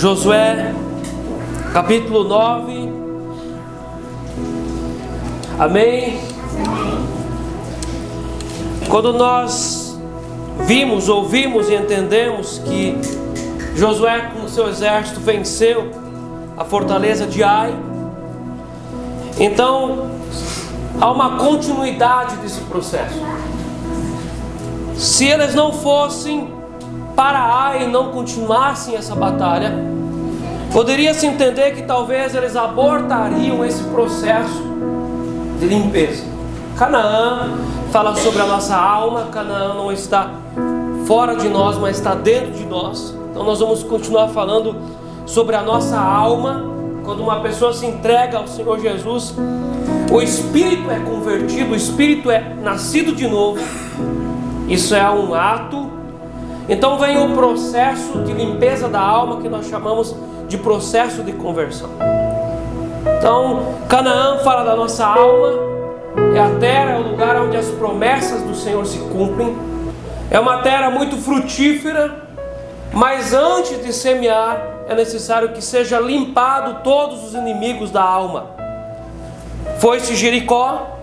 Josué, capítulo 9. Amém? Quando nós ouvimos e entendemos que Josué com o seu exército venceu a fortaleza de Ai, então há uma continuidade desse processo. Se eles não fossem para Ai e não continuassem essa batalha, poderia-se entender que talvez eles abortariam esse processo de limpeza. Canaã fala sobre a nossa alma. Canaã não está fora de nós, mas está dentro de nós. Então nós vamos continuar falando sobre a nossa alma. Quando uma pessoa se entrega ao Senhor Jesus, o espírito é convertido, o espírito é nascido de novo. Isso é um ato. Então vem o processo de limpeza da alma, que nós chamamos de processo de conversão. Então Canaã fala da nossa alma. É a terra, é o lugar onde as promessas do Senhor se cumprem. É uma terra muito frutífera, mas antes de semear é necessário que seja limpado todos os inimigos da alma. Foi-se Jericó,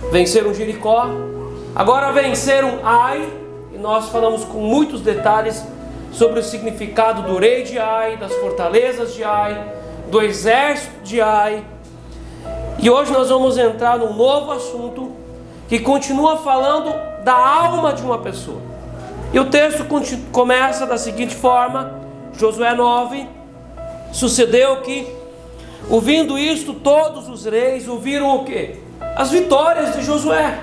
venceram Jericó. Agora venceram Ai, e nós falamos com muitos detalhes sobre o significado do rei de Ai, das fortalezas de Ai, do exército de Ai. E hoje nós vamos entrar num novo assunto que continua falando da alma de uma pessoa. E o texto começa da seguinte forma, Josué 9: Sucedeu que, ouvindo isto, todos os reis ouviram o quê? As vitórias de Josué,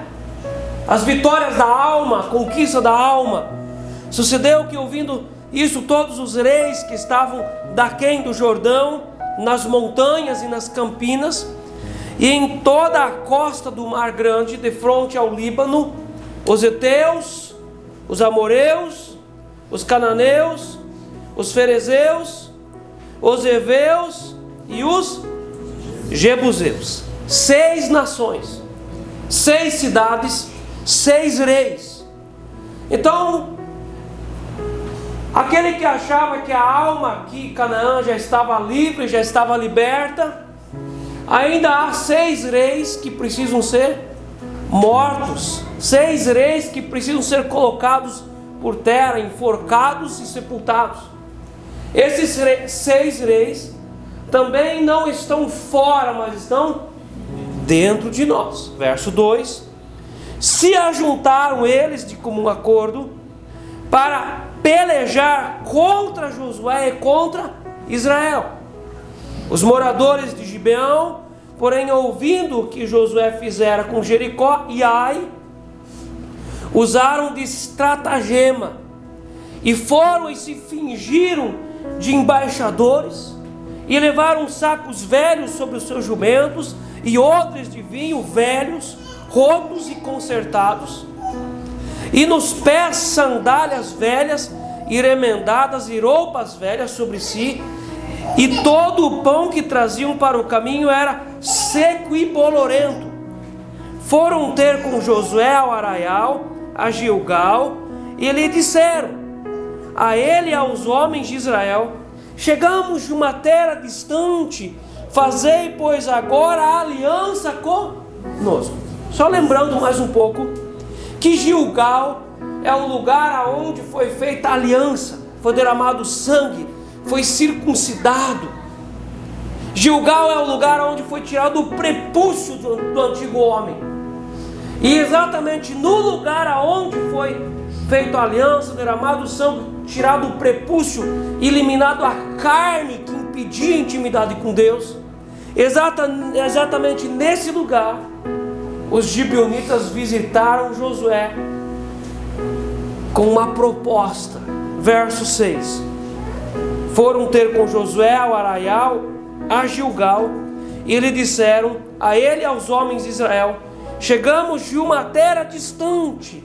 as vitórias da alma, a conquista da alma. Sucedeu que, ouvindo isso, todos os reis que estavam daquém do Jordão, nas montanhas e nas campinas, e em toda a costa do Mar Grande, de frente ao Líbano, os heteus, os amoreus, os cananeus, os ferezeus, os heveus e os jebuseus. 6 nações, 6 cidades, 6 reis. Então, aquele que achava que a alma aqui, Canaã, já estava livre, já estava liberta, ainda há 6 reis que precisam ser mortos, 6 reis que precisam ser colocados por terra, enforcados e sepultados. Esses 6 reis também não estão fora, mas estão dentro de nós. Verso 2: Se ajuntaram eles de comum acordo para pelejar contra Josué e contra Israel. Os moradores de Gibeão, porém, ouvindo o que Josué fizera com Jericó e Ai, usaram de estratagema e foram e se fingiram de embaixadores e levaram sacos velhos sobre os seus jumentos e odres de vinho velhos, rotos e consertados, e nos pés sandálias velhas e remendadas e roupas velhas sobre si. E todo o pão que traziam para o caminho era seco e bolorento. Foram ter com Josué ao arraial, a Gilgal, e lhe disseram, a ele e aos homens de Israel: chegamos de uma terra distante, fazei, pois, agora a aliança conosco. Só lembrando mais um pouco, que Gilgal é o lugar onde foi feita a aliança, foi derramado sangue, foi circuncidado. Gilgal é o lugar onde foi tirado o prepúcio do antigo homem. E exatamente no lugar onde foi feita a aliança, derramado o sangue, tirado o prepúcio, eliminado a carne que impedia a intimidade com Deus, exatamente nesse lugar, os gibeonitas visitaram Josué com uma proposta. Verso 6: Foram ter com Josué ao arraial, a Gilgal, e lhe disseram, a ele e aos homens de Israel: chegamos de uma terra distante,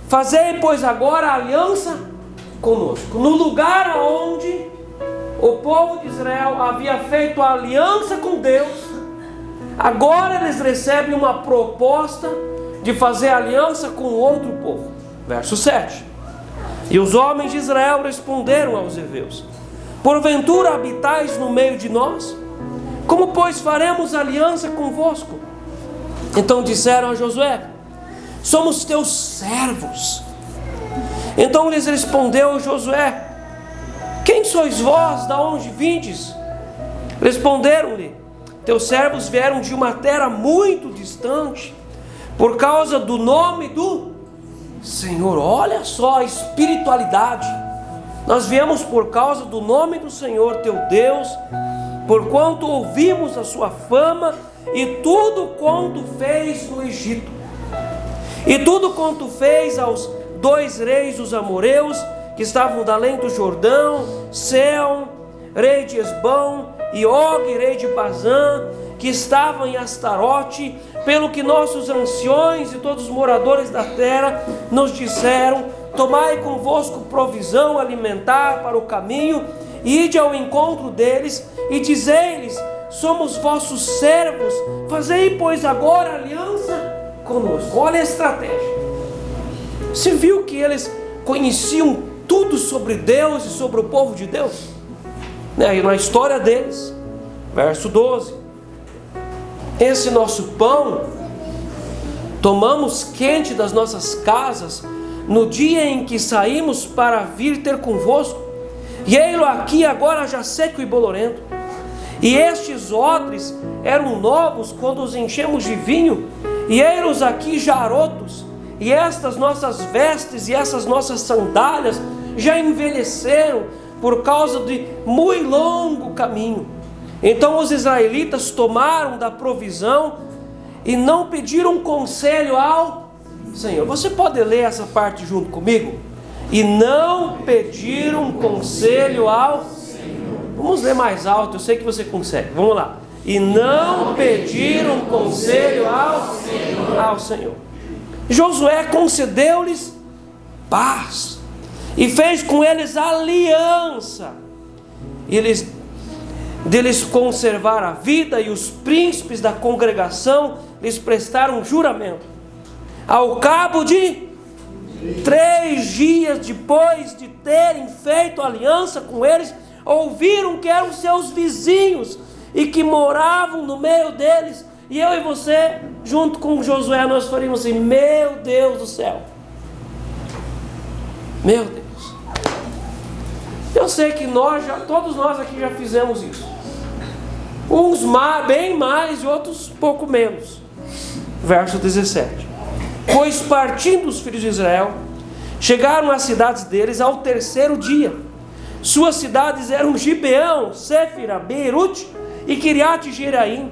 fazei, pois, agora a aliança conosco. No lugar onde o povo de Israel havia feito a aliança com Deus, agora eles recebem uma proposta de fazer aliança com outro povo. Verso 7: E os homens de Israel responderam aos heveus: Porventura habitais no meio de nós? Como, pois, faremos aliança convosco? Então disseram a Josué: somos teus servos. Então lhes respondeu Josué: quem sois vós? Da onde vindes? Responderam-lhe: teus servos vieram de uma terra muito distante, por causa do nome do Senhor. Olha só a espiritualidade. Nós viemos por causa do nome do Senhor teu Deus, porquanto ouvimos a sua fama e tudo quanto fez no Egito, e tudo quanto fez aos 2 reis dos amorreus, que estavam da além do Jordão, Sehon, rei de Esbão, e Og, rei de Bazã, que estavam em Astarote, pelo que nossos anciões e todos os moradores da terra nos disseram: tomai convosco provisão alimentar para o caminho, e ide ao encontro deles, e dizei-lhes: somos vossos servos, fazei, pois, agora aliança conosco. Olha a estratégia. Você viu que eles conheciam tudo sobre Deus e sobre o povo de Deus? E na história deles, verso 12: esse nosso pão tomamos quente das nossas casas no dia em que saímos para vir ter convosco, e ei-lo aqui agora já seco e bolorento. E estes odres eram novos quando os enchemos de vinho, e ei-los aqui já rotos, e estas nossas vestes e essas nossas sandálias já envelheceram por causa de muito longo caminho. Então os israelitas tomaram da provisão e não pediram conselho ao Senhor. Você pode ler essa parte junto comigo? E não pediram conselho ao Senhor. Vamos ler mais alto, eu sei que você consegue. Vamos lá. E não pediram conselho ao Senhor. Josué concedeu-lhes paz e fez com eles aliança, deles conservar a vida, e os príncipes da congregação lhes prestaram juramento. Ao cabo de 3 dias depois de terem feito aliança com eles, ouviram que eram seus vizinhos e que moravam no meio deles. E eu e você, junto com Josué, nós faríamos assim: meu Deus do céu, meu Deus. Eu sei que todos nós aqui já fizemos isso. Uns bem mais e outros pouco menos. Verso 17: pois partindo os filhos de Israel, chegaram às cidades deles ao 3º dia. Suas cidades eram Gibeão, Séfira, Beerute e Quiriate Jearim.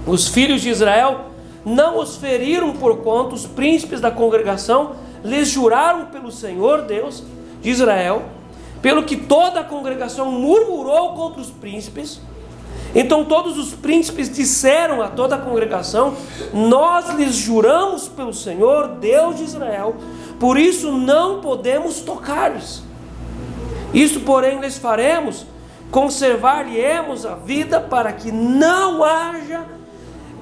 Os filhos de Israel não os feriram, porquanto os príncipes da congregação lhes juraram pelo Senhor Deus de Israel, pelo que toda a congregação murmurou contra os príncipes. Então todos os príncipes disseram a toda a congregação: nós lhes juramos pelo Senhor Deus de Israel, por isso não podemos tocar-lhes. Isto, porém, lhes faremos: conservar-lhes a vida, para que não haja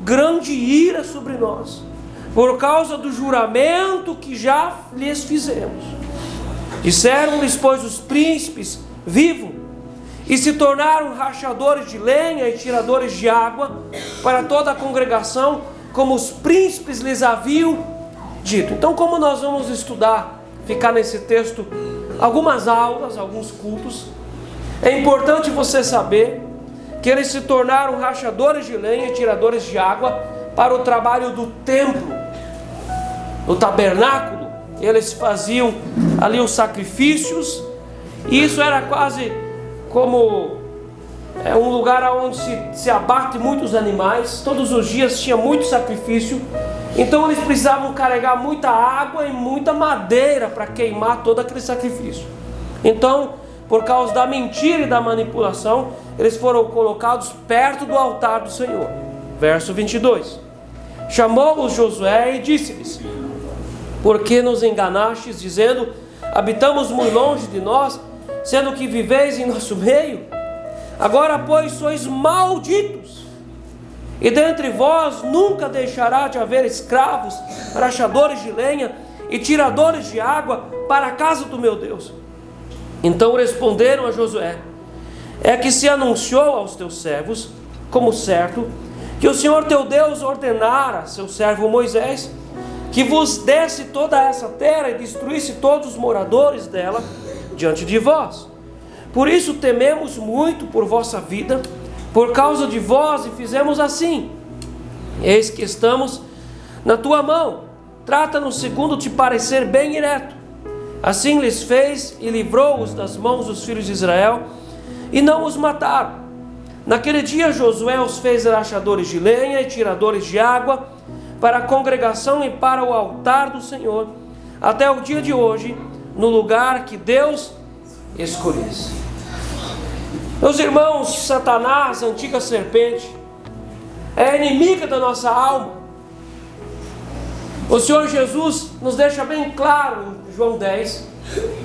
grande ira sobre nós, por causa do juramento que já lhes fizemos. Disseram-lhes, pois, os príncipes: vivam, e se tornaram rachadores de lenha e tiradores de água para toda a congregação, como os príncipes lhes haviam dito. Então, como nós vamos estudar, ficar nesse texto algumas aulas, alguns cultos, é importante você saber que eles se tornaram rachadores de lenha e tiradores de água para o trabalho do templo, do tabernáculo. Eles faziam ali os sacrifícios, e isso era quase como um lugar onde se abate muitos animais. Todos os dias tinha muito sacrifício, então eles precisavam carregar muita água e muita madeira para queimar todo aquele sacrifício. Então, por causa da mentira e da manipulação, eles foram colocados perto do altar do Senhor. Verso 22: chamou-os Josué e disse-lhes: por que nos enganastes, dizendo: habitamos muito longe de nós, sendo que viveis em nosso meio? Agora, pois, sois malditos, e dentre vós nunca deixará de haver escravos, rachadores de lenha e tiradores de água para a casa do meu Deus. Então responderam a Josué: é que se anunciou aos teus servos, como certo, que o Senhor teu Deus ordenara a seu servo Moisés, que vos desse toda essa terra e destruísse todos os moradores dela diante de vós. Por isso tememos muito por vossa vida, por causa de vós, e fizemos assim. Eis que estamos na tua mão, trata-nos segundo te parecer bem e reto. Assim lhes fez e livrou-os das mãos dos filhos de Israel, e não os mataram. Naquele dia Josué os fez rachadores de lenha e tiradores de água para a congregação e para o altar do Senhor, até o dia de hoje, no lugar que Deus escolhesse. Meus irmãos, Satanás, a antiga serpente, é inimiga da nossa alma. O Senhor Jesus nos deixa bem claro em João 10,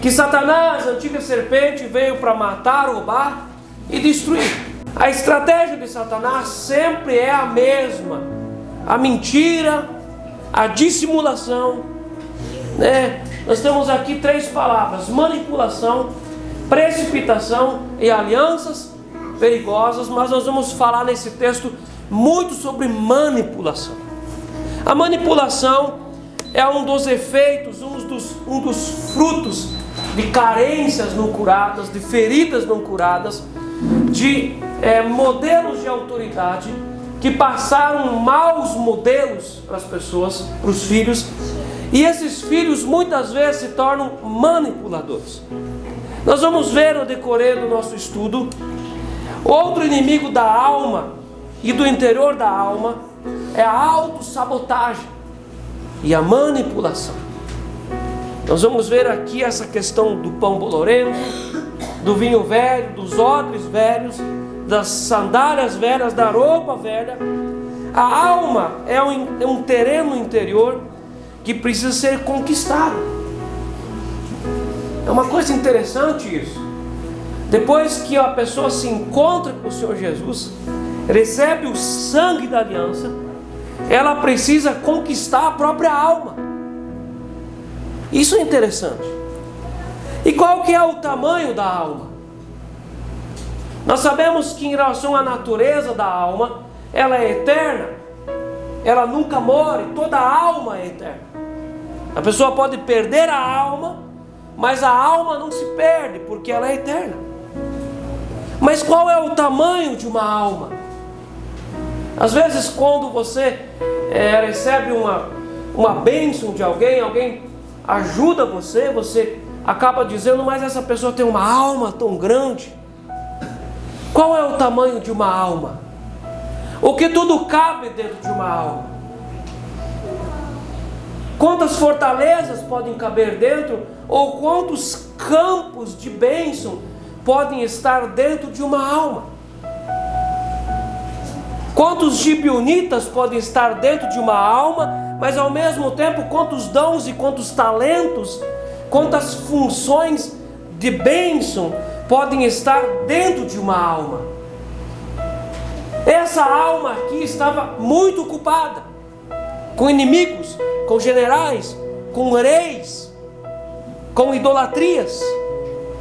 que Satanás, a antiga serpente, veio para matar, roubar e destruir. A estratégia de Satanás sempre é a mesma: a mentira, a dissimulação, né? Nós temos aqui 3 palavras: manipulação, precipitação e alianças perigosas. Mas nós vamos falar nesse texto muito sobre manipulação. A manipulação é um dos efeitos, um dos frutos de carências não curadas, de feridas não curadas, de modelos de autoridade que passaram maus modelos para as pessoas, para os filhos, e esses filhos muitas vezes se tornam manipuladores. Nós vamos ver no decorrer do nosso estudo, outro inimigo da alma e do interior da alma é a autossabotagem e a manipulação. Nós vamos ver aqui essa questão do pão bolorento, do vinho velho, dos odres velhos, das sandálias velhas, da roupa velha. A alma é um terreno interior que precisa ser conquistado. É uma coisa interessante isso. Depois que a pessoa se encontra com o Senhor Jesus, recebe o sangue da aliança, ela precisa conquistar a própria alma. Isso é interessante. E qual que é o tamanho da alma? Nós sabemos que em relação à natureza da alma, ela é eterna, ela nunca morre, toda a alma é eterna. A pessoa pode perder a alma, mas a alma não se perde, porque ela é eterna. Mas qual é o tamanho de uma alma? Às vezes quando você recebe uma bênção de alguém ajuda você, você acaba dizendo: mas essa pessoa tem uma alma tão grande. Qual é o tamanho de uma alma? O que tudo cabe dentro de uma alma? Quantas fortalezas podem caber dentro? Ou quantos campos de bênção podem estar dentro de uma alma? Quantos gibeonitas podem estar dentro de uma alma, mas ao mesmo tempo quantos dons e quantos talentos, quantas funções de bênção podem estar dentro de uma alma? Essa alma aqui estava muito ocupada com inimigos, com generais, com reis, com idolatrias.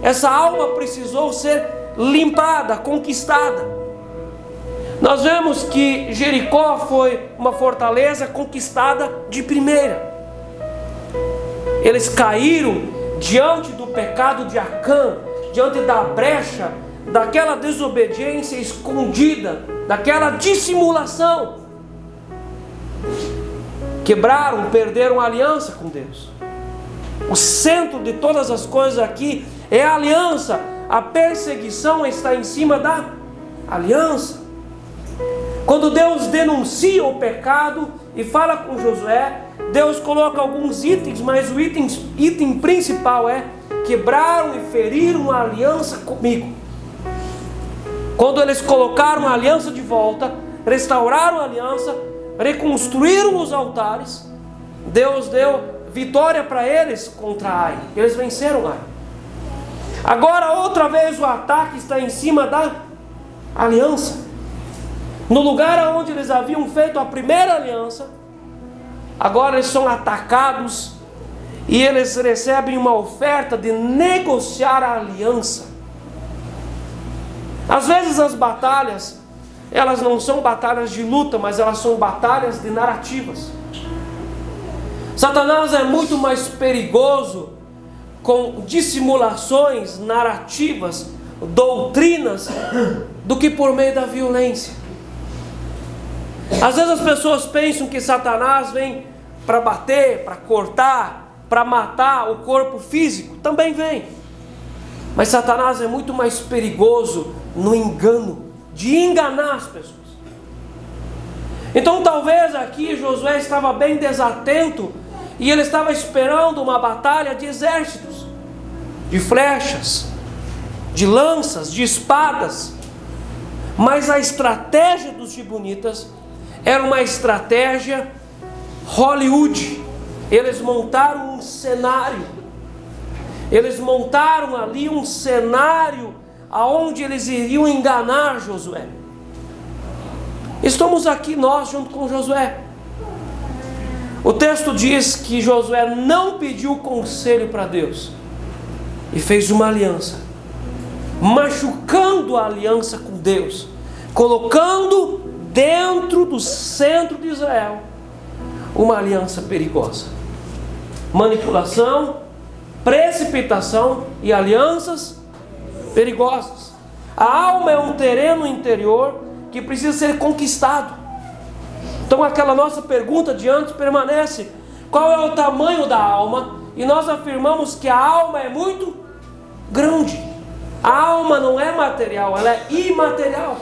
Essa alma precisou ser limpada, conquistada. Nós vemos que Jericó foi uma fortaleza conquistada de primeira. Eles caíram diante do pecado de Acã, diante da brecha, daquela desobediência escondida, daquela dissimulação. Quebraram, perderam a aliança com Deus. O centro de todas as coisas aqui é a aliança. A perseguição está em cima da aliança. Quando Deus denuncia o pecado e fala com Josué, Deus coloca alguns itens, mas o item principal é: quebraram e feriram a aliança comigo. Quando eles colocaram a aliança de volta, restauraram a aliança, reconstruíram os altares, Deus deu vitória para eles contra Ai. Eles venceram Ai. Agora outra vez o ataque está em cima da aliança. No lugar onde eles haviam feito a primeira aliança, agora eles são atacados e eles recebem uma oferta de negociar a aliança. Às vezes as batalhas, elas não são batalhas de luta, mas elas são batalhas de narrativas. Satanás é muito mais perigoso com dissimulações, narrativas, doutrinas, do que por meio da violência. Às vezes as pessoas pensam que Satanás vem para bater, para cortar, para matar o corpo físico. Também vem. Mas Satanás é muito mais perigoso no engano, de enganar as pessoas. Então talvez aqui Josué estava bem desatento e ele estava esperando uma batalha de exércitos, de flechas, de lanças, de espadas. Mas a estratégia dos gibeonitas era uma estratégia Hollywood. Eles montaram um cenário. Eles montaram ali um cenário aonde eles iriam enganar Josué. Estamos aqui nós junto com Josué. O texto diz que Josué não pediu conselho para Deus e fez uma aliança, machucando a aliança com Deus, colocando dentro do centro de Israel uma aliança perigosa. Manipulação, precipitação e alianças perigosas. A alma é um terreno interior que precisa ser conquistado. Então aquela nossa pergunta de antes permanece: qual é o tamanho da alma? E nós afirmamos que a alma é muito grande. A alma não é material, ela é imaterial.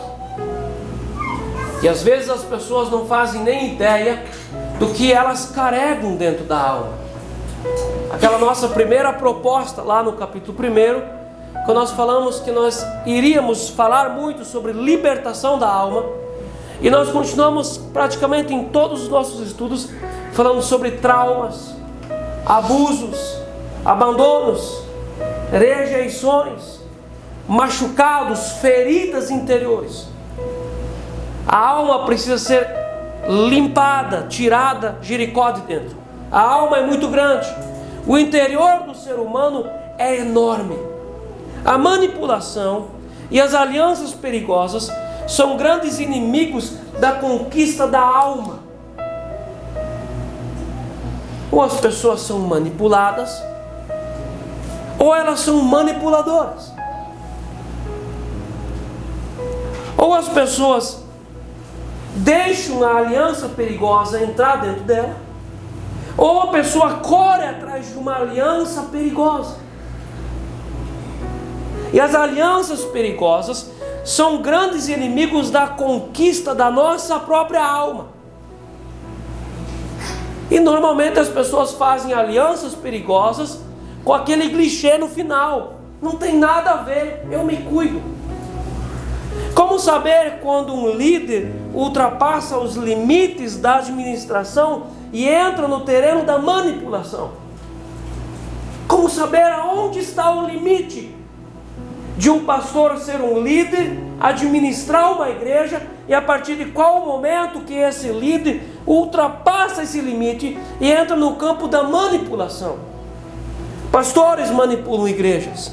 E às vezes as pessoas não fazem nem ideia do que elas carregam dentro da alma. Aquela nossa primeira proposta lá no capítulo 1, quando nós falamos que nós iríamos falar muito sobre libertação da alma, e nós continuamos praticamente em todos os nossos estudos falando sobre traumas, abusos, abandonos, rejeições, machucados, feridas interiores. A alma precisa ser limpada, tirada, Jericó de dentro. A alma é muito grande. O interior do ser humano é enorme. A manipulação e as alianças perigosas são grandes inimigos da conquista da alma. Ou as pessoas são manipuladas, ou elas são manipuladoras. Ou as pessoas deixam a aliança perigosa entrar dentro dela, ou a pessoa corre atrás de uma aliança perigosa. E as alianças perigosas são grandes inimigos da conquista da nossa própria alma. E normalmente as pessoas fazem alianças perigosas com aquele clichê no final: não tem nada a ver, eu me cuido. Como saber quando um líder ultrapassa os limites da administração e entra no terreno da manipulação? Como saber aonde está o limite de um pastor ser um líder, administrar uma igreja, e a partir de qual momento que esse líder ultrapassa esse limite e entra no campo da manipulação? Pastores manipulam igrejas,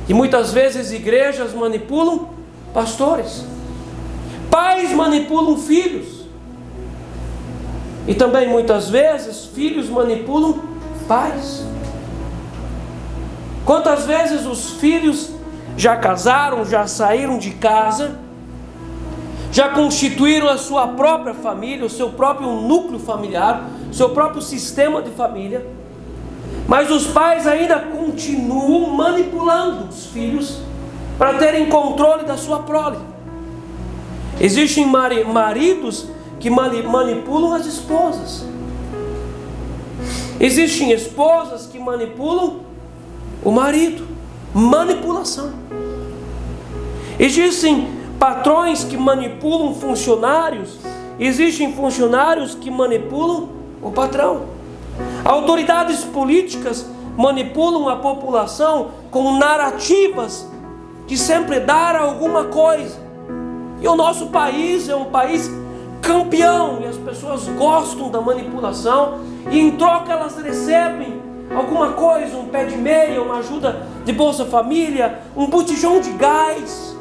e muitas vezes igrejas manipulam pastores. Pais manipulam filhos, e também muitas vezes filhos manipulam pais. Quantas vezes os filhos já casaram, já saíram de casa, já constituíram a sua própria família, o seu próprio núcleo familiar, o seu próprio sistema de família, mas os pais ainda continuam manipulando os filhos para terem controle da sua prole. Existem maridos que manipulam as esposas. Existem esposas que manipulam o marido. Manipulação. Existem patrões que manipulam funcionários. Existem funcionários que manipulam o patrão. Autoridades políticas manipulam a população com narrativas de sempre dar alguma coisa. E o nosso país é um país campeão, e as pessoas gostam da manipulação, e em troca elas recebem alguma coisa, um pé de meia, uma ajuda de Bolsa Família, um botijão de gás.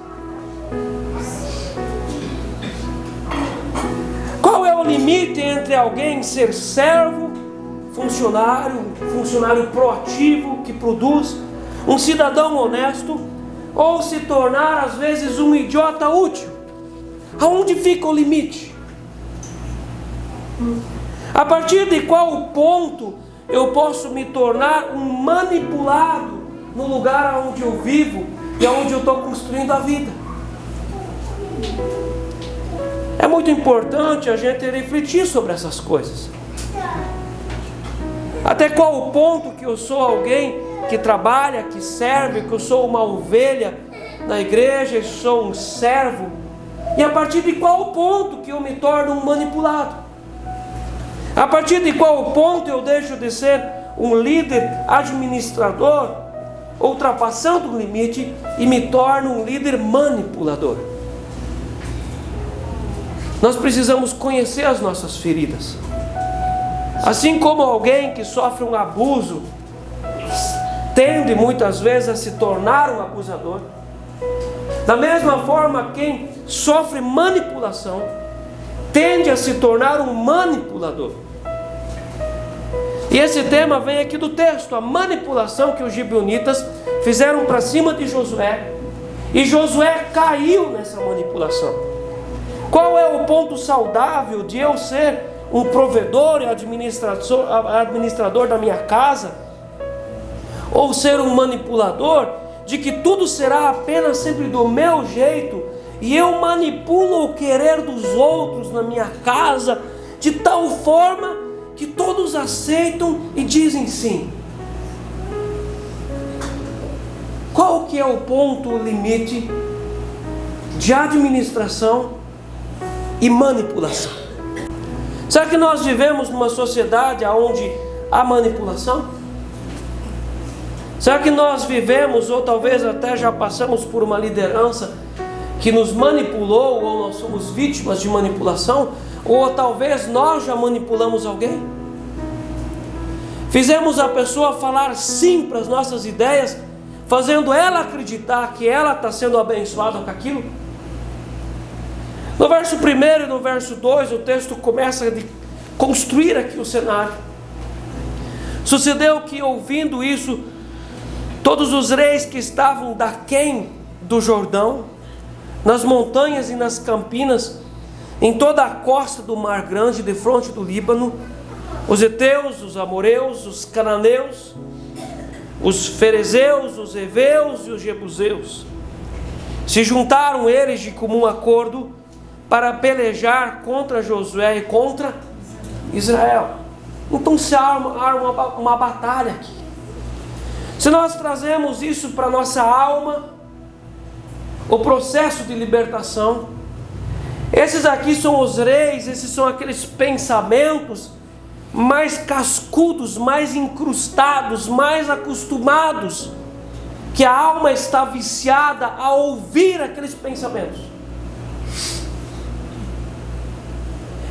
limite entre alguém ser servo, funcionário proativo que produz, um cidadão honesto, ou se tornar às vezes um idiota útil. Aonde fica o limite? A partir de qual ponto eu posso me tornar um manipulado no lugar onde eu vivo e onde eu estou construindo a vida? É muito importante a gente refletir sobre essas coisas. Até qual ponto que eu sou alguém que trabalha, que serve, que eu sou uma ovelha na igreja, eu sou um servo, e a partir de qual ponto que eu me torno um manipulado? A partir de qual ponto eu deixo de ser um líder administrador, ultrapassando o limite, e me torno um líder manipulador? Nós precisamos conhecer as nossas feridas. Assim como alguém que sofre um abuso tende muitas vezes a se tornar um abusador, da mesma forma quem sofre manipulação tende a se tornar um manipulador. E esse tema vem aqui do texto, a manipulação que os gibeonitas fizeram para cima de Josué, e Josué caiu nessa manipulação. Qual é o ponto saudável de eu ser um provedor e administrador da minha casa, ou ser um manipulador, de que tudo será apenas sempre do meu jeito, e eu manipulo o querer dos outros na minha casa, de tal forma que todos aceitam e dizem sim? Qual que é o ponto limite de administração e manipulação? Será que nós vivemos numa sociedade onde há manipulação? Será que nós vivemos, ou talvez até já passamos por uma liderança que nos manipulou, ou nós somos vítimas de manipulação, ou talvez nós já manipulamos alguém? Fizemos a pessoa falar sim para as nossas ideias, fazendo ela acreditar que ela está sendo abençoada com aquilo? No verso 1 e no verso 2, o texto começa a construir aqui o cenário. Sucedeu que, ouvindo isso, todos os reis que estavam daquém do Jordão, nas montanhas e nas campinas, em toda a costa do Mar Grande, defronte do Líbano, os heteus, os amoreus, os cananeus, os ferezeus, os heveus e os jebuseus, se juntaram eles de comum acordo para pelejar contra Josué e contra Israel. Então se arma uma batalha aqui. Se nós trazemos isso para a nossa alma, o processo de libertação, esses aqui são os reis, esses são aqueles pensamentos mais cascudos, mais incrustados, mais acostumados, que a alma está viciada a ouvir aqueles pensamentos.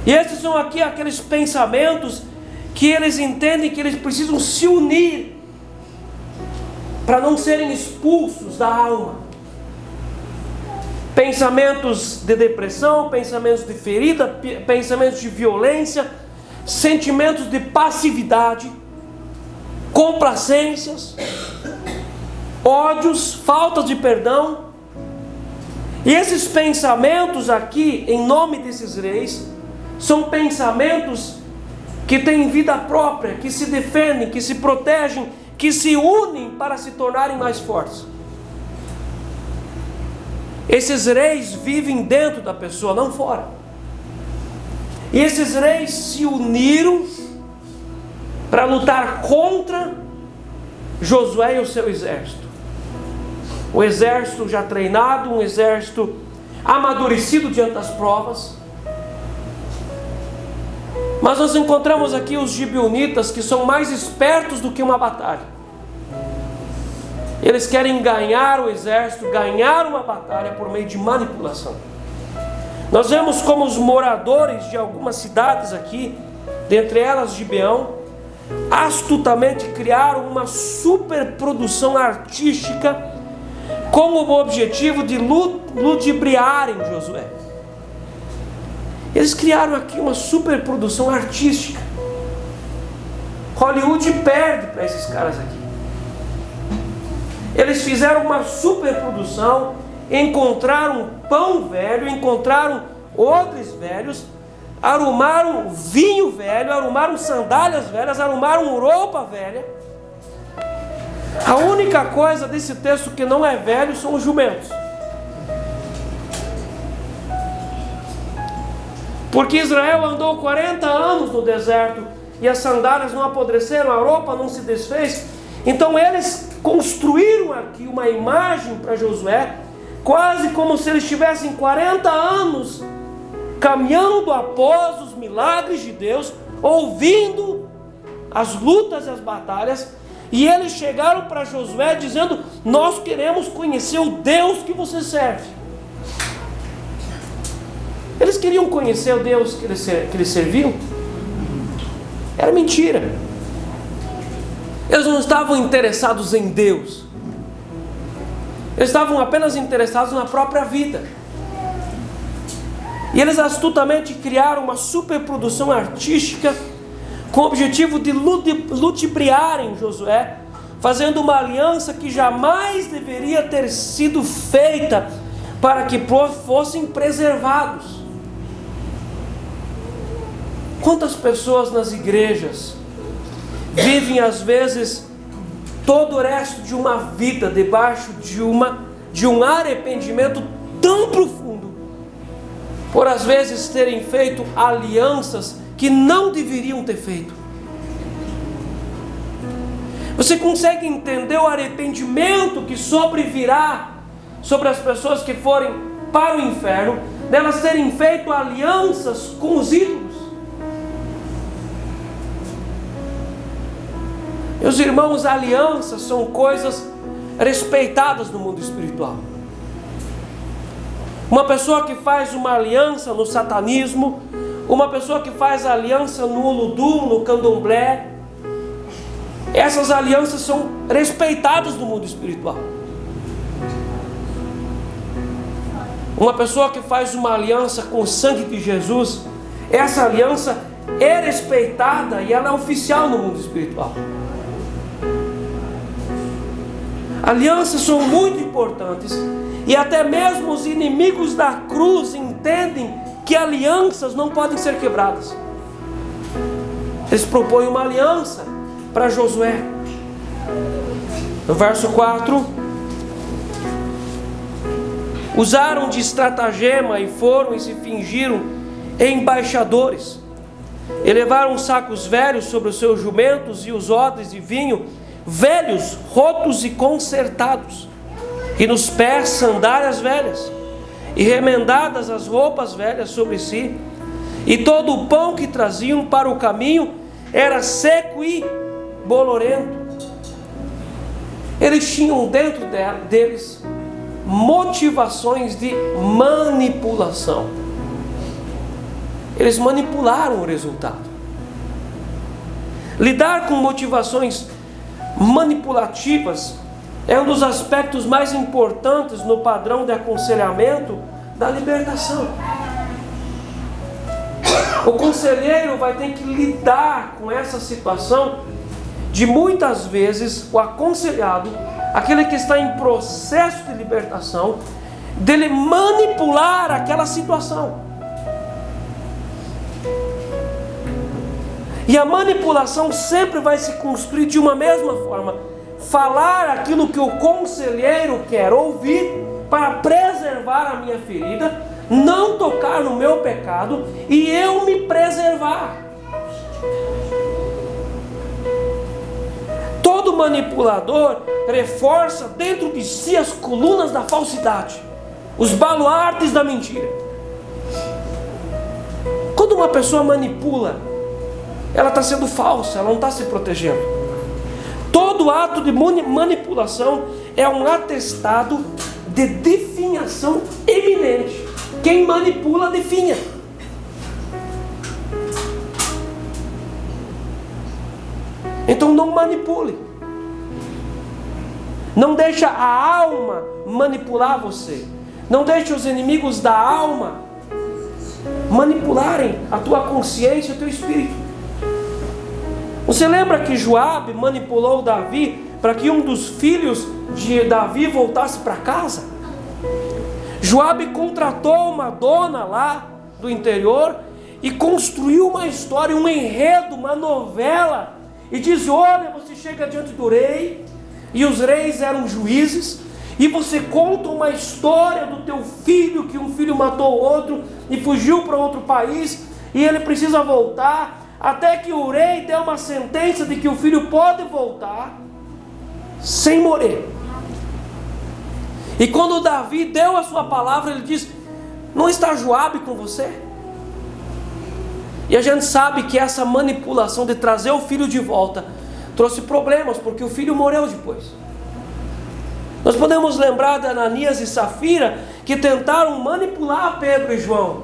E esses são aqui aqueles pensamentos que eles entendem que eles precisam se unir para não serem expulsos da alma. Pensamentos de depressão, pensamentos de ferida, pensamentos de violência, sentimentos de passividade, complacências, ódios, faltas de perdão. E esses pensamentos aqui, em nome desses reis, são pensamentos que têm vida própria, que se defendem, que se protegem, que se unem para se tornarem mais fortes. Esses reis vivem dentro da pessoa, não fora. E esses reis se uniram para lutar contra Josué e o seu exército. O exército já treinado, um exército amadurecido diante das provas. Mas nós encontramos aqui os gibeonitas, que são mais espertos do que uma batalha. Eles querem ganhar o exército, ganhar uma batalha por meio de manipulação. Nós vemos como os moradores de algumas cidades aqui, dentre elas Gibeão, astutamente criaram uma superprodução artística com o objetivo de ludibriarem Josué. Eles criaram aqui uma superprodução artística. Hollywood perde para esses caras aqui. Eles fizeram uma superprodução, encontraram pão velho, encontraram odres velhos, arrumaram vinho velho, arrumaram sandálias velhas, arrumaram roupa velha. A única coisa desse texto que não é velho são os jumentos. Porque Israel andou 40 anos no deserto e as sandálias não apodreceram, a roupa não se desfez. Então eles construíram aqui uma imagem para Josué, quase como se eles tivessem 40 anos caminhando após os milagres de Deus, ouvindo as lutas e as batalhas, e eles chegaram para Josué dizendo: nós queremos conhecer o Deus que você serve. Eles queriam conhecer o Deus que eles serviam? Era mentira. Eles não estavam interessados em Deus. Eles estavam apenas interessados na própria vida. E eles astutamente criaram uma superprodução artística com o objetivo de ludibriarem Josué, fazendo uma aliança que jamais deveria ter sido feita para que fossem preservados. Quantas pessoas nas igrejas vivem às vezes todo o resto de uma vida debaixo de um arrependimento tão profundo, por às vezes terem feito alianças que não deveriam ter feito. Você consegue entender o arrependimento que sobrevirá sobre as pessoas que forem para o inferno, delas terem feito alianças com os ídolos? Meus irmãos, alianças são coisas respeitadas no mundo espiritual. Uma pessoa que faz uma aliança no satanismo, uma pessoa que faz aliança no Olodum, no Candomblé, essas alianças são respeitadas no mundo espiritual. Uma pessoa que faz uma aliança com o sangue de Jesus, essa aliança é respeitada e ela é oficial no mundo espiritual. Alianças são muito importantes, e até mesmo os inimigos da cruz entendem que alianças não podem ser quebradas. Eles propõem uma aliança para Josué. No verso 4, usaram de estratagema e foram e se fingiram embaixadores, e levaram sacos velhos sobre os seus jumentos e os odres de vinho velhos, rotos e consertados, e nos pés sandálias velhas, e remendadas as roupas velhas sobre si, e todo o pão que traziam para o caminho era seco e bolorento. Eles tinham dentro deles motivações de manipulação. Eles manipularam o resultado. Lidar com motivações manipulativas é um dos aspectos mais importantes no padrão de aconselhamento da libertação. O conselheiro vai ter que lidar com essa situação de muitas vezes o aconselhado, aquele que está em processo de libertação, dele manipular aquela situação. E a manipulação sempre vai se construir de uma mesma forma: falar aquilo que o conselheiro quer ouvir para preservar a minha ferida, não tocar no meu pecado e eu me preservar. Todo manipulador reforça dentro de si as colunas da falsidade, os baluartes da mentira. Quando uma pessoa manipula, ela está sendo falsa, ela não está se protegendo. Todo ato de manipulação é um atestado de definhação eminente. Quem manipula, definha. Então não manipule. Não deixa a alma manipular você. Não deixe os inimigos da alma manipularem a tua consciência e o teu espírito. Você lembra que Joabe manipulou Davi para que um dos filhos de Davi voltasse para casa? Joabe contratou uma dona lá do interior e construiu uma história, um enredo, uma novela, e diz: olha, você chega diante do rei, e os reis eram juízes, e você conta uma história do teu filho, que um filho matou o outro e fugiu para outro país, e ele precisa voltar, até que o rei dê uma sentença de que o filho pode voltar sem morrer. E quando Davi deu a sua palavra, ele diz: não está Joabe com você? E a gente sabe que essa manipulação de trazer o filho de volta trouxe problemas, porque o filho morreu depois. Nós podemos lembrar de Ananias e Safira, que tentaram manipular Pedro e João,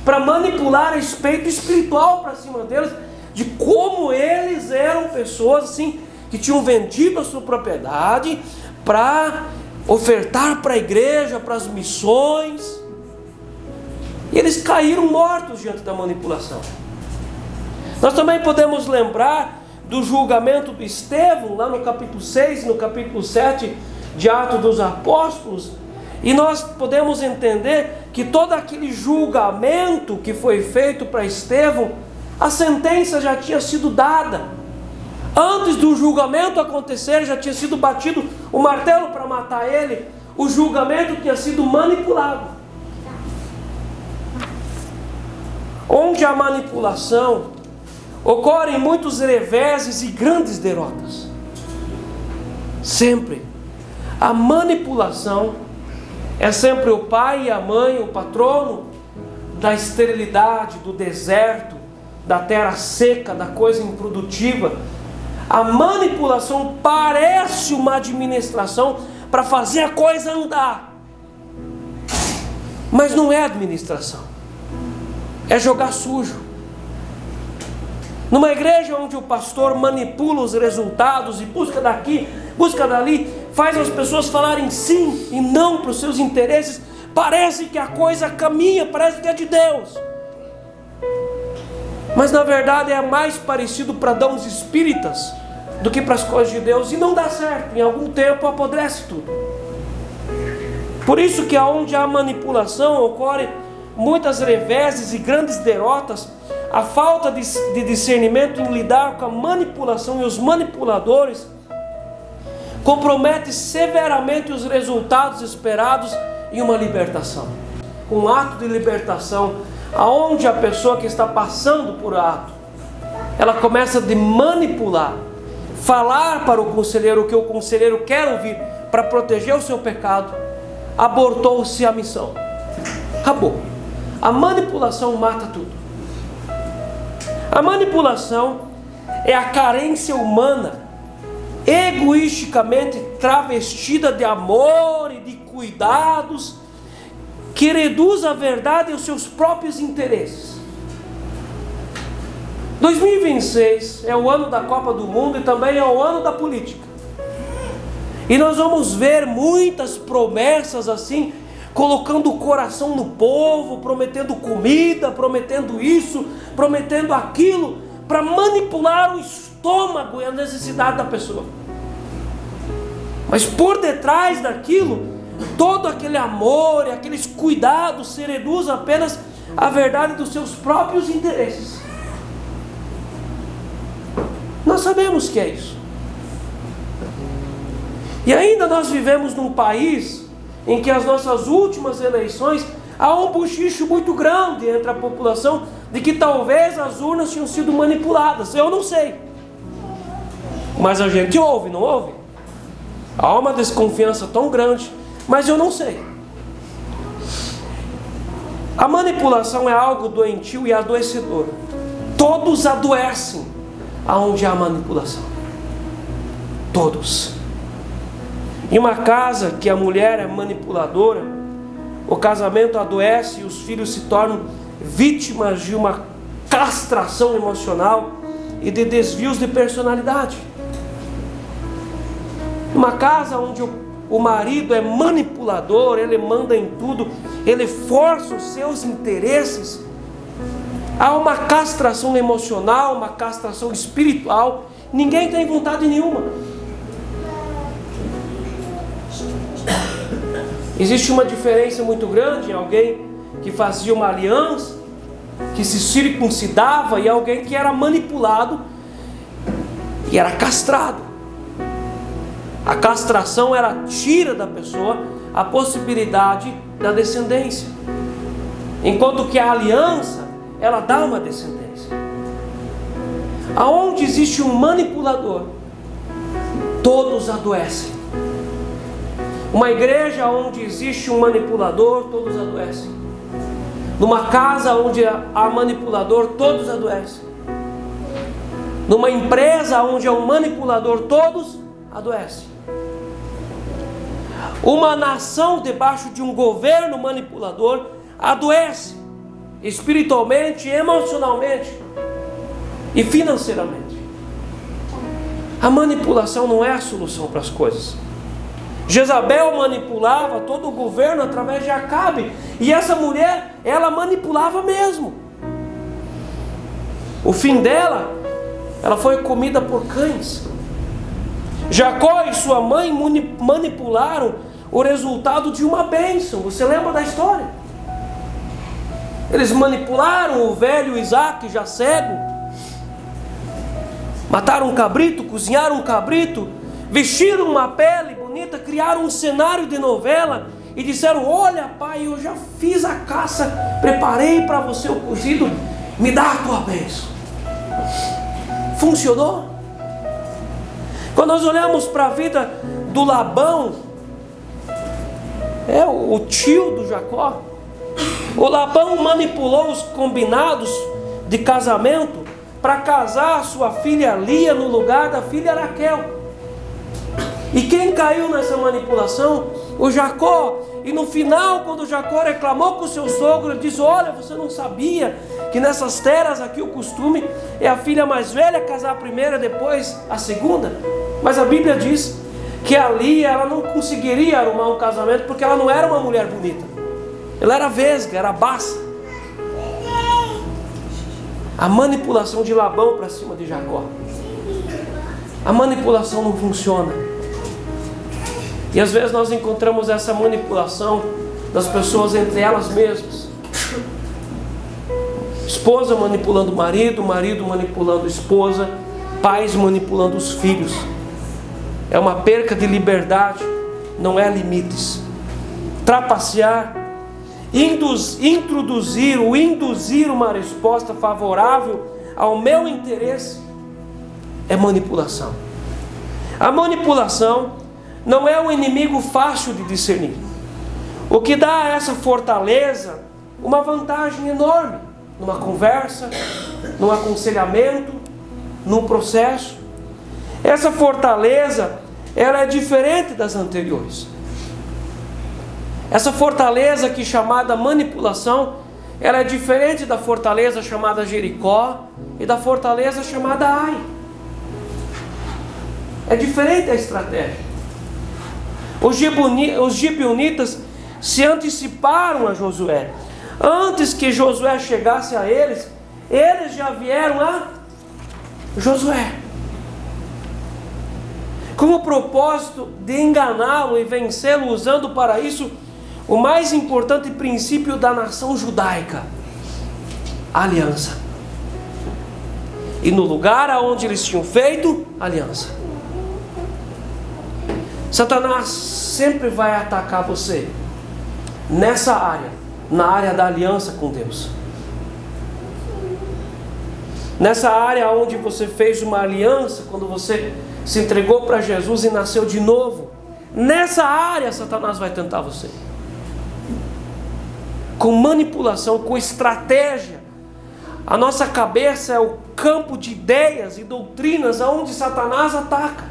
para manipular a respeito espiritual para cima deles, de como eles eram pessoas assim, que tinham vendido a sua propriedade para ofertar para a igreja, para as missões, e eles caíram mortos diante da manipulação. Nós também podemos lembrar do julgamento do Estevão, lá no capítulo 6 e no capítulo 7 de Atos dos Apóstolos, e nós podemos entender que todo aquele julgamento que foi feito para Estevão, a sentença já tinha sido dada. Antes do julgamento acontecer, já tinha sido batido o martelo para matar ele. O julgamento tinha sido manipulado. Onde a manipulação ocorrem muitos reveses e grandes derrotas. Sempre. A manipulação é sempre o pai e a mãe, o patrono da esterilidade, do deserto, da terra seca, da coisa improdutiva. A manipulação parece uma administração para fazer a coisa andar, mas não é administração, é jogar sujo. Numa igreja onde o pastor manipula os resultados e busca daqui, busca dali, faz as pessoas falarem sim e não para os seus interesses, parece que a coisa caminha, parece que é de Deus, mas na verdade é mais parecido para dons espíritas do que para as coisas de Deus, e não dá certo. Em algum tempo apodrece tudo. Por isso que aonde há manipulação ocorre muitas reveses e grandes derrotas. A falta de discernimento em lidar com a manipulação e os manipuladores compromete severamente os resultados esperados em uma libertação. Um ato de libertação, aonde a pessoa que está passando por ato, ela começa a manipular, falar para o conselheiro o que o conselheiro quer ouvir para proteger o seu pecado, abortou-se a missão. Acabou. A manipulação mata tudo. A manipulação é a carência humana, egoisticamente travestida de amor e de cuidados, que reduz a verdade aos seus próprios interesses. 2026 é o ano da Copa do Mundo e também é o ano da política. E nós vamos ver muitas promessas assim, colocando o coração no povo, prometendo comida, prometendo isso, prometendo aquilo, para manipular o estômago e a necessidade da pessoa. Mas por detrás daquilo, todo aquele amor e aqueles cuidados se reduz apenas à verdade dos seus próprios interesses. Nós sabemos que é isso. E ainda nós vivemos num país em que as nossas últimas eleições há um bochicho muito grande entre a população de que talvez as urnas tinham sido manipuladas. Eu não sei, mas a gente ouve, não ouve? Há uma desconfiança tão grande, mas eu não sei. A manipulação é algo doentio e adoecedor. Todos adoecem aonde há manipulação. Todos. Em uma casa que a mulher é manipuladora, o casamento adoece e os filhos se tornam vítimas de uma castração emocional e de desvios de personalidade. Uma casa onde o marido é manipulador, ele manda em tudo, ele força os seus interesses, Há uma castração emocional, uma castração espiritual. Ninguém tem vontade nenhuma. Existe uma diferença muito grande em alguém que fazia uma aliança, que se circuncidava, e alguém que era manipulado e era castrado. A castração, ela tira da pessoa a possibilidade da descendência, enquanto que a aliança, ela dá uma descendência. Aonde existe um manipulador, todos adoecem. Uma igreja onde existe um manipulador, todos adoecem. Numa casa onde há manipulador, todos adoecem. Numa empresa onde há um manipulador, todos adoecem. Uma nação debaixo de um governo manipulador adoece espiritualmente, emocionalmente e financeiramente. A manipulação não é a solução para as coisas. Jezabel manipulava todo o governo através de Acabe, e essa mulher, ela manipulava mesmo. O fim dela, ela foi comida por cães. Jacó e sua mãe manipularam o resultado de uma bênção. Você lembra da história? Eles manipularam o velho Isaac, já cego. Mataram um cabrito, cozinharam um cabrito, vestiram uma pele bonita, criaram um cenário de novela e disseram: olha pai, eu já fiz a caça, preparei para você o cozido, me dá a tua bênção. Funcionou? Quando nós olhamos para a vida do Labão, o tio do Jacó, o Labão manipulou os combinados de casamento para casar sua filha Lia no lugar da filha Raquel. E quem caiu nessa manipulação? O Jacó. E no final, quando Jacó reclamou com o seu sogro, ele disse: olha, você não sabia que nessas terras aqui o costume é a filha mais velha casar a primeira, depois a segunda? Mas a Bíblia diz que a Lia, ela não conseguiria arrumar um casamento porque ela não era uma mulher bonita. Ela era vesga, era baça. A manipulação de Labão para cima de Jacó. A manipulação não funciona. E às vezes nós encontramos essa manipulação das pessoas entre elas mesmas. Esposa manipulando o marido, marido manipulando a esposa, pais manipulando os filhos. É uma perca de liberdade, não é limites. Trapacear, induzir uma resposta favorável ao meu interesse é manipulação. A manipulação não é um inimigo fácil de discernir. O que dá a essa fortaleza uma vantagem enorme numa conversa, num aconselhamento, num processo. Essa fortaleza, ela é diferente das anteriores. Essa fortaleza aqui chamada manipulação, ela é diferente da fortaleza chamada Jericó e da fortaleza chamada Ai. É diferente a estratégia. Os gibeonitas se anteciparam a Josué. Antes que Josué chegasse a eles, eles já vieram a Josué, com o propósito de enganá-lo e vencê-lo, usando para isso o mais importante princípio da nação judaica: a aliança. E no lugar aonde eles tinham feito aliança, Satanás sempre vai atacar você nessa área, na área da aliança com Deus. Nessa área onde você fez uma aliança, quando você se entregou para Jesus e nasceu de novo. Nessa área Satanás vai tentar você. Com manipulação, com estratégia. A nossa cabeça é o campo de ideias e doutrinas aonde Satanás ataca.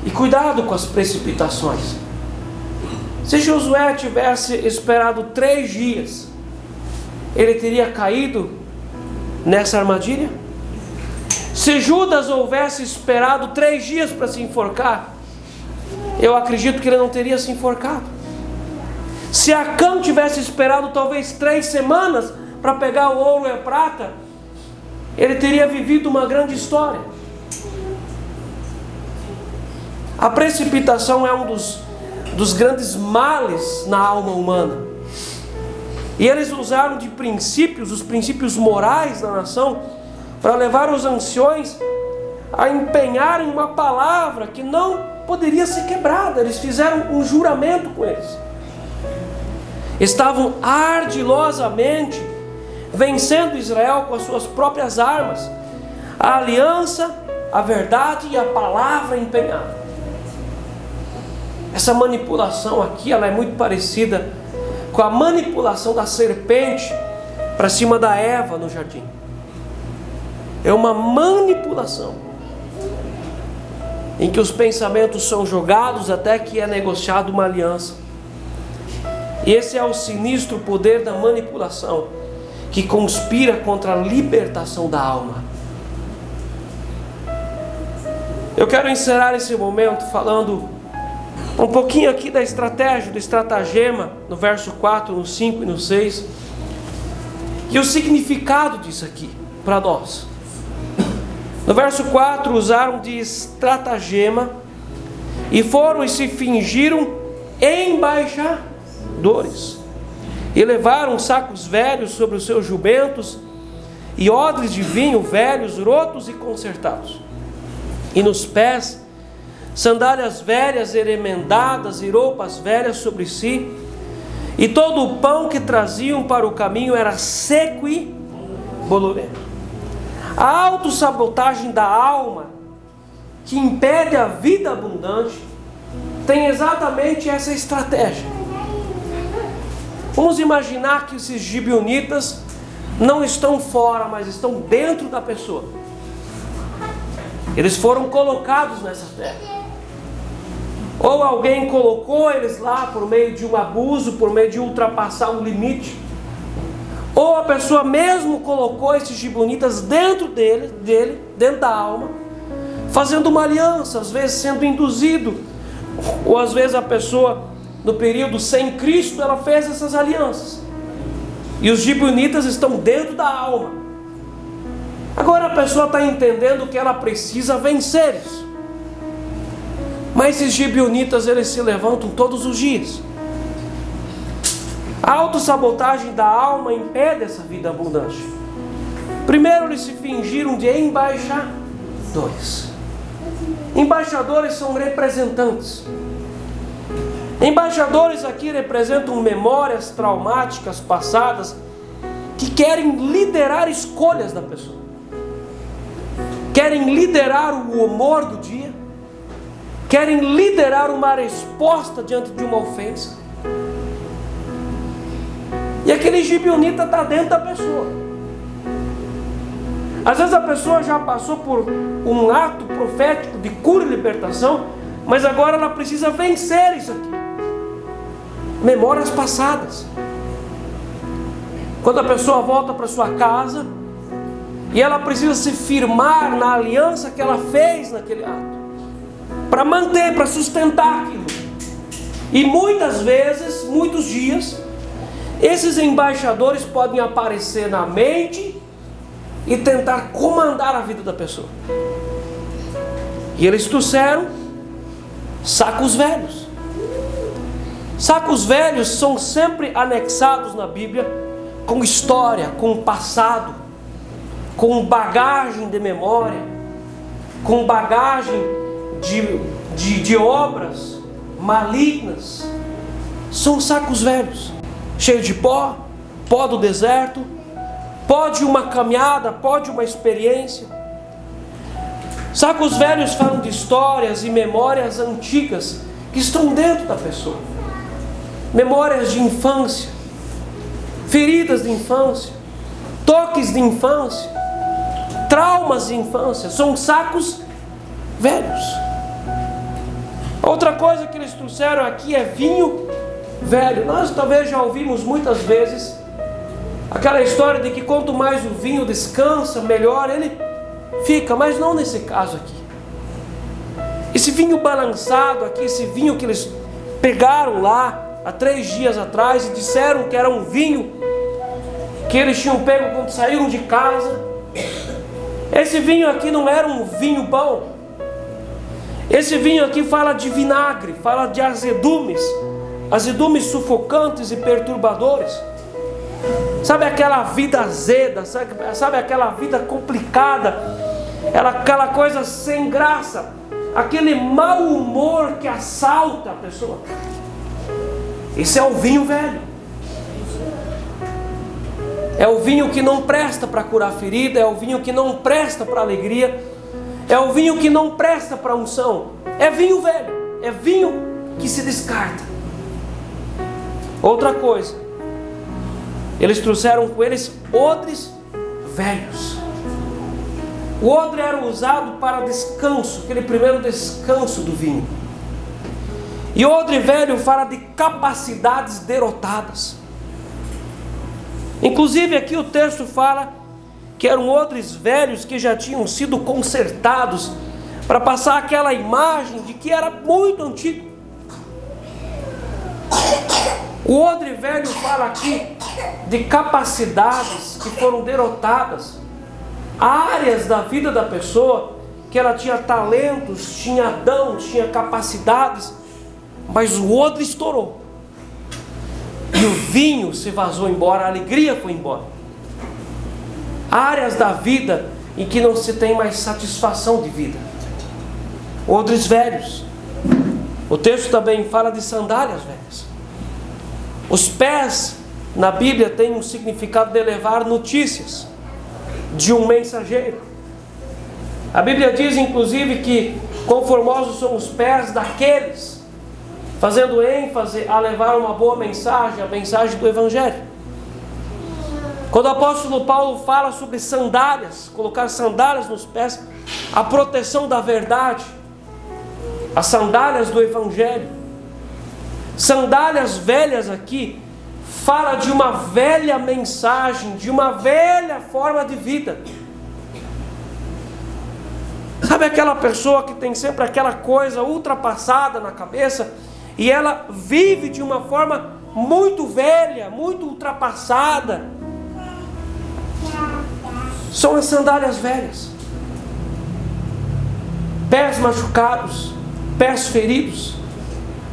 E cuidado com as precipitações. Se Josué tivesse esperado 3 dias, ele teria caído nessa armadilha? Se Judas houvesse esperado 3 dias para se enforcar, eu acredito que ele não teria se enforcado. Se Acã tivesse esperado talvez 3 semanas para pegar o ouro e a prata, ele teria vivido uma grande história. A precipitação é um dos grandes males na alma humana. E eles usaram de princípios, os princípios morais da nação, para levar os anciões a empenharem uma palavra que não poderia ser quebrada. Eles fizeram um juramento com eles. Estavam ardilosamente vencendo Israel com as suas próprias armas. A aliança, a verdade e a palavra empenhada. Essa manipulação aqui, ela é muito parecida com a manipulação da serpente para cima da Eva no jardim. É uma manipulação em que os pensamentos são jogados até que é negociada uma aliança. E esse é o sinistro poder da manipulação que conspira contra a libertação da alma. Eu quero encerrar esse momento falando um pouquinho aqui da estratégia, do estratagema, no verso 4, no 5 e no 6. E o significado disso aqui, para nós. No verso 4, usaram de estratagema e foram e se fingiram embaixadores. E levaram sacos velhos sobre os seus jumentos e odres de vinho velhos, rotos e consertados. E nos pés, sandálias velhas eremendadas e roupas velhas sobre si. E todo o pão que traziam para o caminho era seco e bolorento. A autossabotagem da alma, que impede a vida abundante, tem exatamente essa estratégia. Vamos imaginar que esses gibeonitas não estão fora, mas estão dentro da pessoa. Eles foram colocados nessa terra. Ou alguém colocou eles lá por meio de um abuso, por meio de ultrapassar um limite. Ou a pessoa mesmo colocou esses gibeonitas dentro dele, dentro da alma, fazendo uma aliança, às vezes sendo induzido. Ou às vezes a pessoa, no período sem Cristo, ela fez essas alianças. E os gibeonitas estão dentro da alma. Agora a pessoa está entendendo que ela precisa vencer isso. Mas esses gibeonitas, eles se levantam todos os dias. A autossabotagem da alma impede essa vida abundante. Primeiro, eles se fingiram de embaixadores. Embaixadores são representantes. Embaixadores aqui representam memórias traumáticas passadas que querem liderar escolhas da pessoa. Querem liderar o humor do dia. Querem liderar uma resposta diante de uma ofensa. E aquele gibeonita está dentro da pessoa. Às vezes a pessoa já passou por um ato profético de cura e libertação, mas agora ela precisa vencer isso aqui. Memórias passadas. Quando a pessoa volta para sua casa e ela precisa se firmar na aliança que ela fez naquele ato, para manter, para sustentar aquilo. E muitas vezes, muitos dias, esses embaixadores podem aparecer na mente e tentar comandar a vida da pessoa. E eles trouxeram sacos velhos. Sacos velhos são sempre anexados na Bíblia com história, com passado, com bagagem de memória, com bagagem de obras malignas. São sacos velhos, cheios de pó do deserto, pó de uma caminhada, pó de uma experiência. Sacos velhos falam de histórias e memórias antigas que estão dentro da pessoa. Memórias de infância, feridas de infância, toques de infância, traumas de infância. São sacos velhos. Outra coisa que eles trouxeram aqui é vinho velho. Nós talvez já ouvimos muitas vezes aquela história de que quanto mais o vinho descansa, melhor ele fica, mas não nesse caso aqui. Esse vinho balançado aqui, esse vinho que eles pegaram lá há 3 dias atrás e disseram que era um vinho que eles tinham pego quando saíram de casa. Esse vinho aqui não era um vinho bom. Esse vinho aqui fala de vinagre, fala de azedumes sufocantes e perturbadores. Sabe aquela vida azeda, sabe aquela vida complicada, aquela coisa sem graça, aquele mau humor que assalta a pessoa. Esse é o vinho velho. É o vinho que não presta para curar ferida, é o vinho que não presta para alegria, é o vinho que não presta para unção. É vinho velho, é vinho que se descarta. Outra coisa, eles trouxeram com eles odres velhos. O odre era usado para descanso, aquele primeiro descanso do vinho. E o odre velho fala de capacidades derrotadas. Inclusive aqui o texto fala que eram odres velhos que já tinham sido consertados para passar aquela imagem de que era muito antigo. O odre velho fala aqui de capacidades que foram derrotadas, áreas da vida da pessoa que ela tinha talentos, tinha dons, tinha capacidades, mas o odre estourou. E o vinho se vazou embora, a alegria foi embora. Áreas da vida em que não se tem mais satisfação de vida. Odres velhos. O texto também fala de sandálias velhas. Os pés na Bíblia têm um significado de levar notícias de um mensageiro. A Bíblia diz inclusive que conformosos são os pés daqueles, fazendo ênfase a levar uma boa mensagem, a mensagem do Evangelho. Quando o apóstolo Paulo fala sobre sandálias, colocar sandálias nos pés, a proteção da verdade, as sandálias do Evangelho. Sandálias velhas aqui fala de uma velha mensagem, de uma velha forma de vida. Sabe aquela pessoa que tem sempre aquela coisa ultrapassada na cabeça e ela vive de uma forma muito velha, muito ultrapassada? São as sandálias velhas. Pés machucados, pés feridos.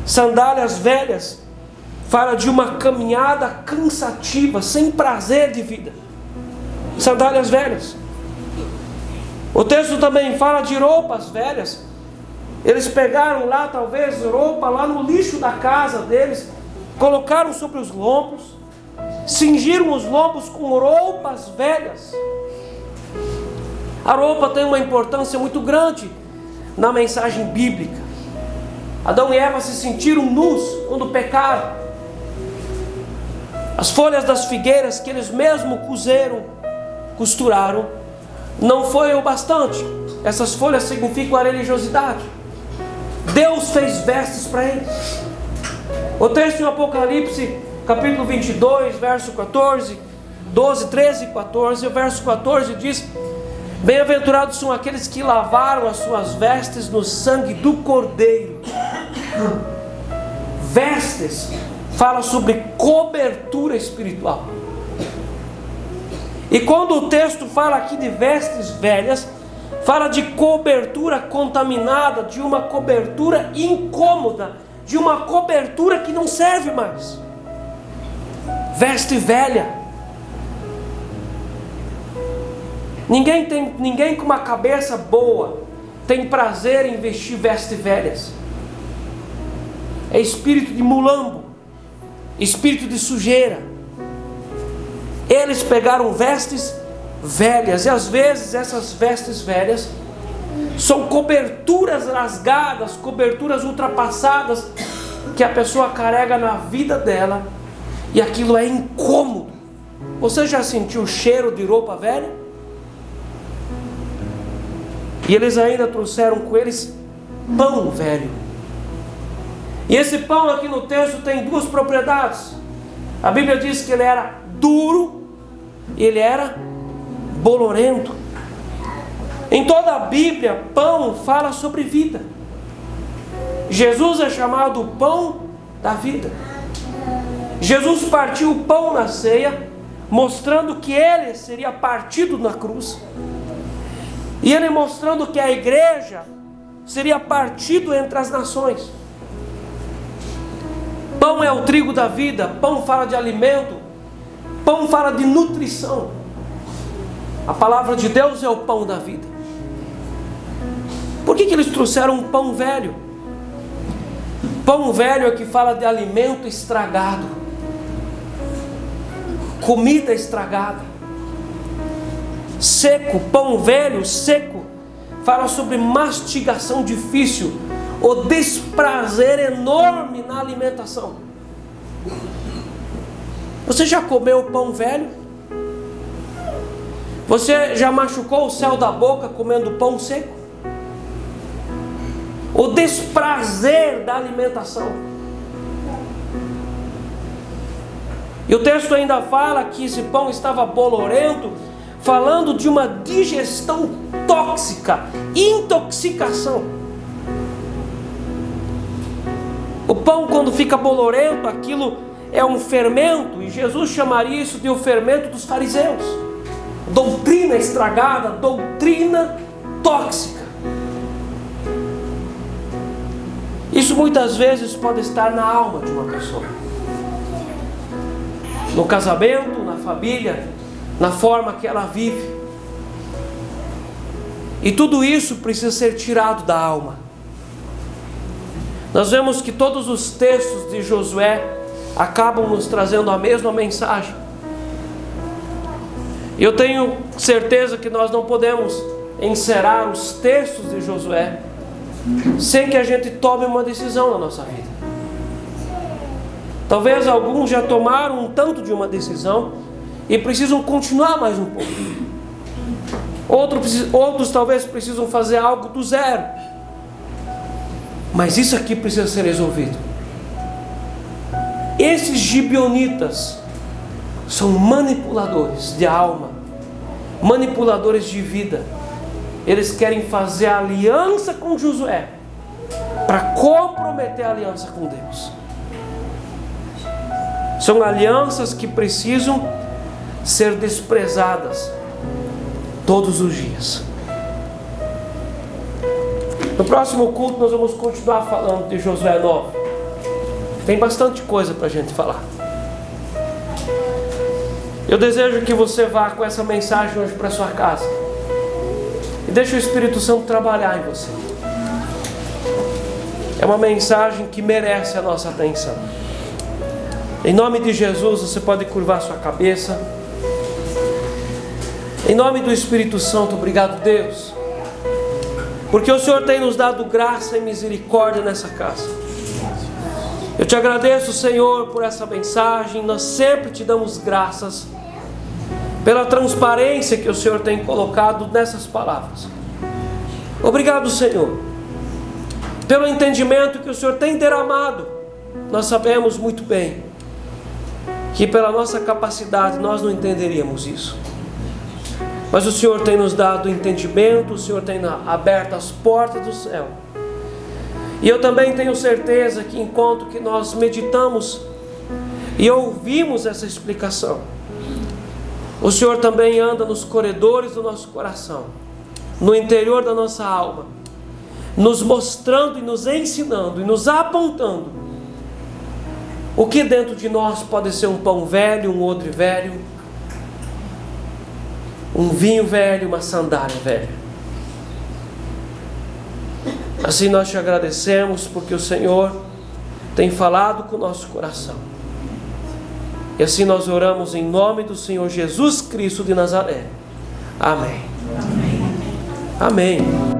Sandálias velhas fala de uma caminhada cansativa, sem prazer de vida. Sandálias velhas. O texto também fala de roupas velhas. Eles pegaram lá, talvez, roupa lá no lixo da casa deles, colocaram sobre os lombos, cingiram os lombos com roupas velhas. A roupa tem uma importância muito grande na mensagem bíblica. Adão e Eva se sentiram nus quando pecaram. As folhas das figueiras que eles mesmos costuraram, não foi o bastante. Essas folhas significam a religiosidade. Deus fez vestes para eles. O texto em Apocalipse, capítulo 22, verso 14, 12, 13 e 14, o verso 14 diz: bem-aventurados são aqueles que lavaram as suas vestes no sangue do Cordeiro. Vestes fala sobre cobertura espiritual. E quando o texto fala aqui de vestes velhas, fala de cobertura contaminada, de uma cobertura incômoda, de uma cobertura que não serve mais. Veste velha. Ninguém com uma cabeça boa tem prazer em vestir vestes velhas. É espírito de mulambo, espírito de sujeira. Eles pegaram vestes velhas, e às vezes essas vestes velhas são coberturas rasgadas, coberturas ultrapassadas, que a pessoa carrega na vida dela, e aquilo é incômodo. Você já sentiu o cheiro de roupa velha? E eles ainda trouxeram com eles pão velho. E esse pão aqui no texto tem duas propriedades. A Bíblia diz que ele era duro e ele era bolorento. Em toda a Bíblia, pão fala sobre vida. Jesus é chamado o pão da vida. Jesus partiu o pão na ceia, mostrando que Ele seria partido na cruz. E Ele mostrando que a igreja seria partido entre as nações. Pão é o trigo da vida, pão fala de alimento, pão fala de nutrição. A palavra de Deus é o pão da vida. Por que eles trouxeram um pão velho? Pão velho é que fala de alimento estragado, comida estragada, seco. Pão velho, seco, fala sobre mastigação difícil, o desprazer enorme na alimentação. Você já comeu pão velho? Você já machucou o céu da boca comendo pão seco? O desprazer da alimentação. E o texto ainda fala que esse pão estava bolorento, falando de uma digestão tóxica, intoxicação. O pão, quando fica bolorento, aquilo é um fermento, e Jesus chamaria isso de o fermento dos fariseus. Doutrina estragada, doutrina tóxica. Isso muitas vezes pode estar na alma de uma pessoa, no casamento, na família, na forma que ela vive. E tudo isso precisa ser tirado da alma. Nós vemos que todos os textos de Josué acabam nos trazendo a mesma mensagem. E eu tenho certeza que nós não podemos encerrar os textos de Josué sem que a gente tome uma decisão na nossa vida. Talvez alguns já tomaram um tanto de uma decisão e precisam continuar mais um pouco. Outros talvez precisam fazer algo do zero. Mas isso aqui precisa ser resolvido. Esses gibeonitas são manipuladores de alma, manipuladores de vida. Eles querem fazer aliança com Josué para comprometer a aliança com Deus. São alianças que precisam ser desprezadas todos os dias. No próximo culto nós vamos continuar falando de Josué 9. Tem bastante coisa para a gente falar. Eu desejo que você vá com essa mensagem hoje para sua casa e deixe o Espírito Santo trabalhar em você. É uma mensagem que merece a nossa atenção. Em nome de Jesus, você pode curvar sua cabeça. Em nome do Espírito Santo, obrigado, Deus, porque o Senhor tem nos dado graça e misericórdia nessa casa. Eu te agradeço, Senhor, por essa mensagem. Nós sempre te damos graças pela transparência que o Senhor tem colocado nessas palavras. Obrigado, Senhor, pelo entendimento que o Senhor tem derramado. Nós sabemos muito bem que pela nossa capacidade nós não entenderíamos isso. Mas o Senhor tem nos dado entendimento, o Senhor tem aberto as portas do céu. E eu também tenho certeza que enquanto que nós meditamos e ouvimos essa explicação, o Senhor também anda nos corredores do nosso coração, no interior da nossa alma, nos mostrando e nos ensinando e nos apontando o que dentro de nós pode ser um pão velho, um odre velho, um vinho velho, uma sandália velha. Assim nós te agradecemos porque o Senhor tem falado com o nosso coração. E assim nós oramos em nome do Senhor Jesus Cristo de Nazaré. Amém. Amém. Amém.